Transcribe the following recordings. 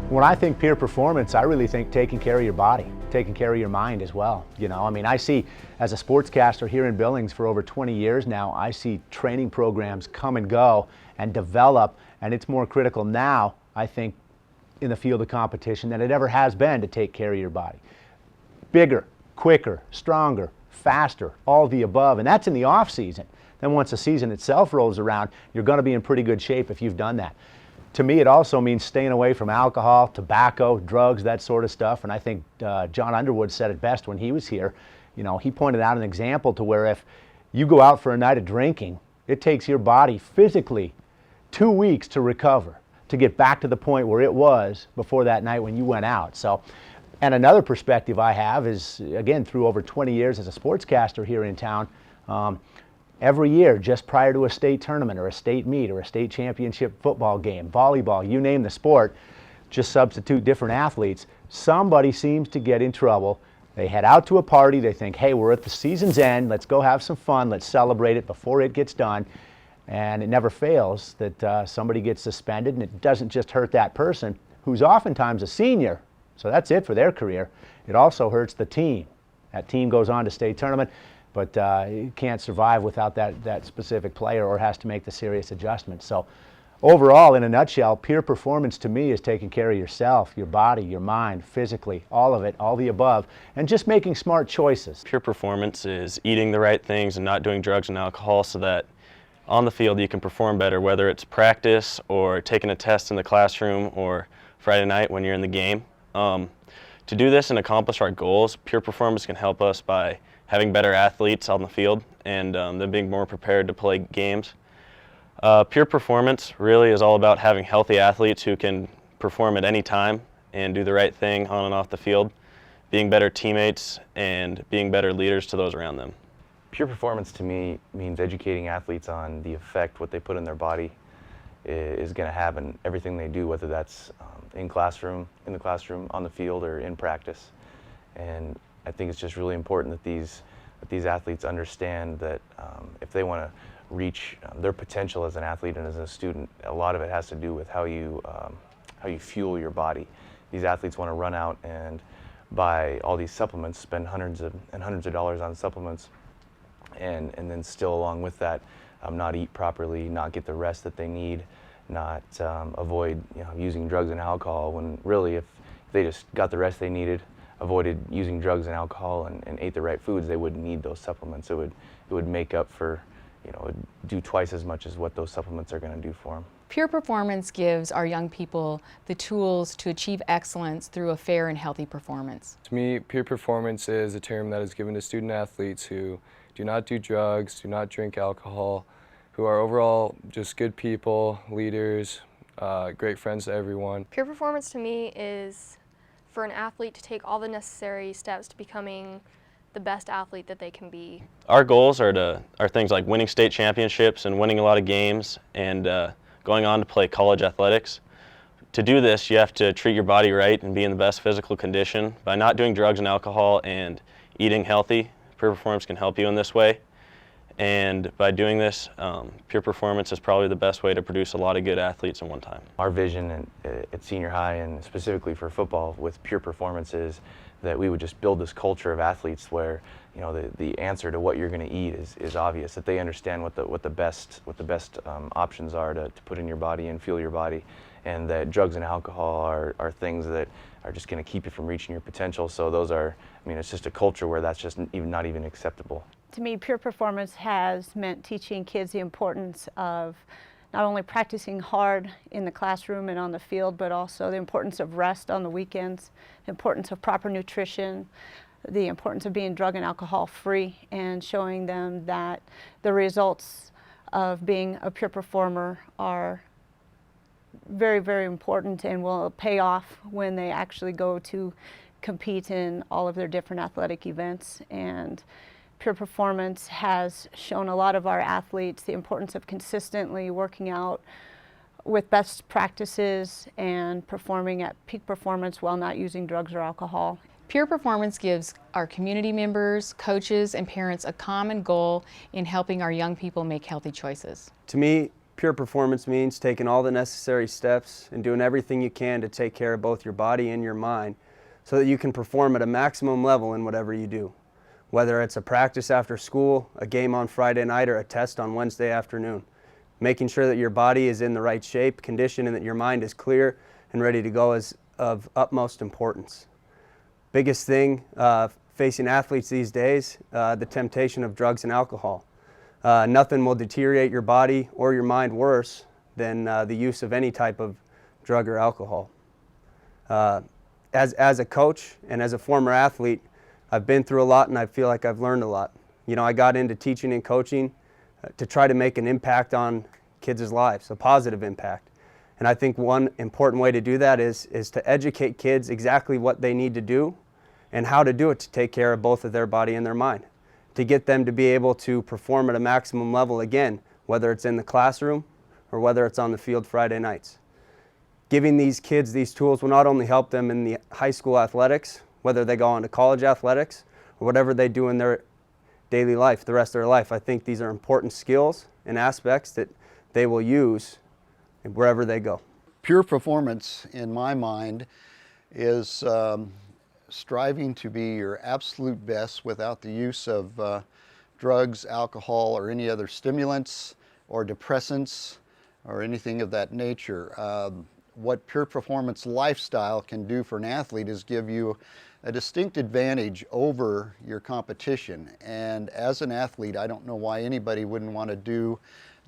When I think peer performance, I really think taking care of your body, taking care of your mind as well. I mean, I see, as a sportscaster here in Billings for over 20 years now, I see training programs come and go and develop, and it's more critical now, I think, in the field of competition than it ever has been to take care of your body. Bigger, quicker, stronger, faster, all the above, and that's in the off season. Then once the season itself rolls around, you're going to be in pretty good shape if you've done that. To me, it also means staying away from alcohol, tobacco, drugs, that sort of stuff. And I think John Underwood said it best when he was here. He pointed out an example to where if you go out for a night of drinking, it takes your body physically 2 weeks to recover, to get back to the point where it was before that night when you went out. So, and another perspective I have is, again, through over 20 years as a sportscaster here in town, every year, just prior to a state tournament or a state meet or a state championship football game, volleyball, you name the sport, just substitute different athletes, somebody seems to get in trouble. They head out to a party, they think, hey, we're at the season's end, let's go have some fun, let's celebrate it before it gets done. And it never fails that somebody gets suspended, and it doesn't just hurt that person, who's oftentimes a senior, so that's it for their career. It also hurts the team. That team goes on to state tournament, but you can't survive without that specific player, or has to make the serious adjustment. So overall, in a nutshell, peer performance to me is taking care of yourself, your body, your mind, physically, all of it, all the above, and just making smart choices. Peer performance is eating the right things and not doing drugs and alcohol so that on the field you can perform better, whether it's practice or taking a test in the classroom or Friday night when you're in the game. To do this and accomplish our goals, peer performance can help us by having better athletes on the field and them being more prepared to play games. Peer performance really is all about having healthy athletes who can perform at any time and do the right thing on and off the field, being better teammates and being better leaders to those around them. Peer performance to me means educating athletes on the effect what they put in their body is going to have in everything they do, whether that's in the classroom, on the field, or in practice. And I think it's just really important that these athletes understand that if they want to reach their potential as an athlete and as a student, a lot of it has to do with how you fuel your body. These athletes want to run out and buy all these supplements, spend hundreds of dollars on supplements, and then still along with that not eat properly, not get the rest that they need, not avoid using drugs and alcohol, when really if they just got the rest they needed, avoided using drugs and alcohol, and ate the right foods, they wouldn't need those supplements. It would make up for, do twice as much as what those supplements are going to do for them. Peer performance gives our young people the tools to achieve excellence through a fair and healthy performance. To me, peer performance is a term that is given to student athletes who do not do drugs, do not drink alcohol, who are overall just good people, leaders, great friends to everyone. Peer performance to me is for an athlete to take all the necessary steps to becoming the best athlete that they can be. Our goals are things like winning state championships and winning a lot of games and going on to play college athletics. To do this, you have to treat your body right and be in the best physical condition. By not doing drugs and alcohol and eating healthy, peer performance can help you in this way. And by doing this, peer performance is probably the best way to produce a lot of good athletes in one time. Our vision at senior high, and specifically for football with peer performance, is that we would just build this culture of athletes where the answer to what you're going to eat is obvious, that they understand what the best options are to put in your body and fuel your body, and that drugs and alcohol are things that are just going to keep you from reaching your potential. So those are, it's just a culture where that's just not even acceptable. To me, peer performance has meant teaching kids the importance of not only practicing hard in the classroom and on the field, but also the importance of rest on the weekends, the importance of proper nutrition, the importance of being drug and alcohol free, and showing them that the results of being a peer performer are very, very important and will pay off when they actually go to compete in all of their different athletic events. And peer performance has shown a lot of our athletes the importance of consistently working out with best practices and performing at peak performance while not using drugs or alcohol. Peer performance gives our community members, coaches, and parents a common goal in helping our young people make healthy choices. To me, pure performance means taking all the necessary steps and doing everything you can to take care of both your body and your mind so that you can perform at a maximum level in whatever you do. Whether it's a practice after school, a game on Friday night, or a test on Wednesday afternoon. Making sure that your body is in the right shape, condition, and that your mind is clear and ready to go is of utmost importance. Biggest thing facing athletes these days, the temptation of drugs and alcohol. Nothing will deteriorate your body or your mind worse than the use of any type of drug or alcohol. As a coach and as a former athlete, I've been through a lot and I feel like I've learned a lot. You know, I got into teaching and coaching to try to make an impact on kids' lives, a positive impact. And I think one important way to do that is to educate kids exactly what they need to do and how to do it to take care of both of their body and their mind. To get them to be able to perform at a maximum level again, whether it's in the classroom or whether it's on the field Friday nights. Giving these kids these tools will not only help them in the high school athletics, whether they go on to college athletics or whatever they do in their daily life, the rest of their life. I think these are important skills and aspects that they will use wherever they go. Pure performance, in my mind, is striving to be your absolute best without the use of drugs, alcohol, or any other stimulants or depressants or anything of that nature. What pure performance lifestyle can do for an athlete is give you a distinct advantage over your competition. And as an athlete, I don't know why anybody wouldn't want to do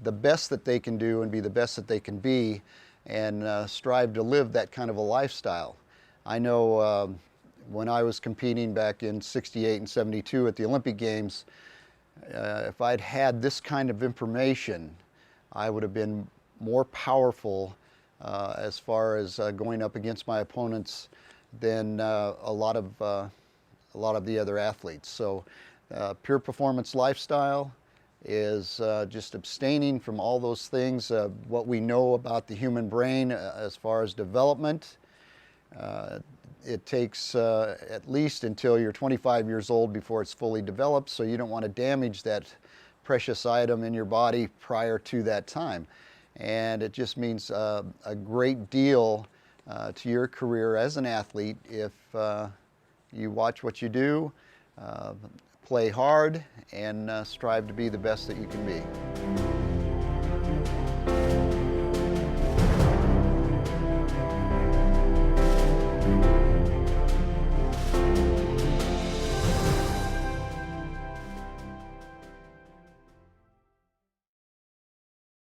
the best that they can do and be the best that they can be and strive to live that kind of a lifestyle. I know when I was competing back in '68 and '72 at the Olympic Games, if I'd had this kind of information, I would have been more powerful as far as going up against my opponents than a lot of the other athletes. So pure performance lifestyle is just abstaining from all those things, what we know about the human brain as far as development. It takes at least until you're 25 years old before it's fully developed, so you don't want to damage that precious item in your body prior to that time. And it just means a great deal to your career as an athlete if you watch what you do, play hard, and strive to be the best that you can be.